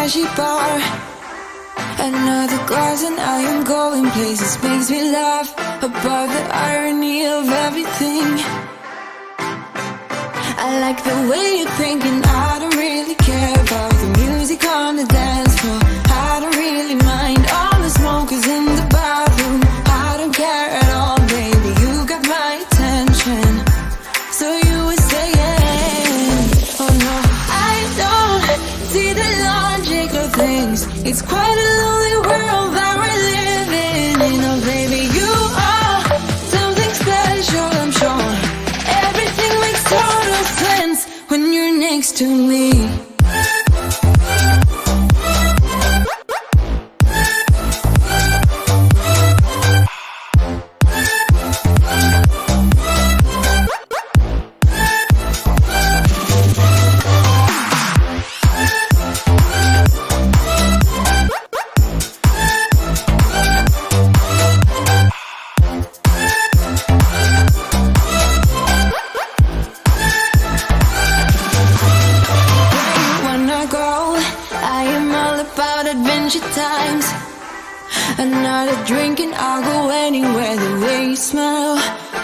flashy bar. Another glass and I am going places. Makes me laugh about the irony of everything. I like the way you're thinking. I don't really care about the music on the dance floor. I don't really mind all the smokers in the bathroom. I don't care at all, baby, you got my attention. So you were saying, oh no, I don't see the logic of things. It's quite a lonely world that we're living in. Oh baby, you are something special, I'm sure. Everything makes total sense when you're next to me. Times another drink and I'll go anywhere. The way you smell,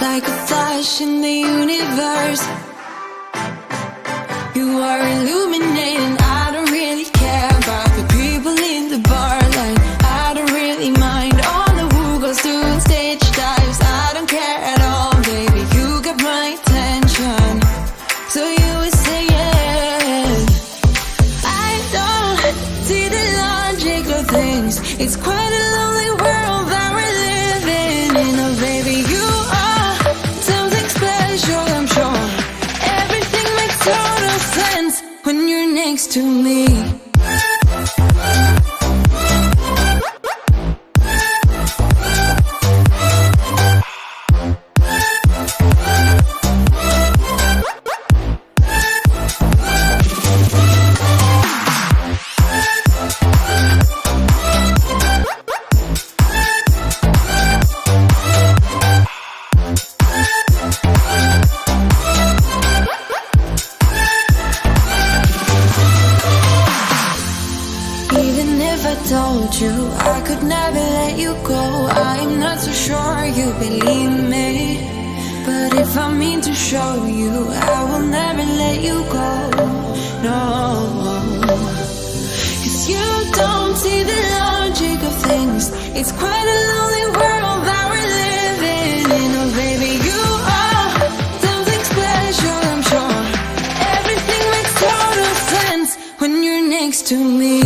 like a flash in the universe. You are illuminating. I don't really care about the people in the bar line. I don't really mind all the who goes doing stage dives. I don't care at all, baby, you got my attention. So you were saying, I don't see the logic of things. It's quite a lonely world that we're living in. Oh baby, you are something special, I'm sure. Everything makes total sense when you're next to me. Told you I could never let you go. I'm not so sure you believe me, but if I mean to show you, I will never let you go. No, 'cause you don't see the logic of things. It's quite a lonely world that we're living in. Oh baby, you are something special, I'm sure. Everything makes total sense when you're next to me.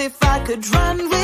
If I could run with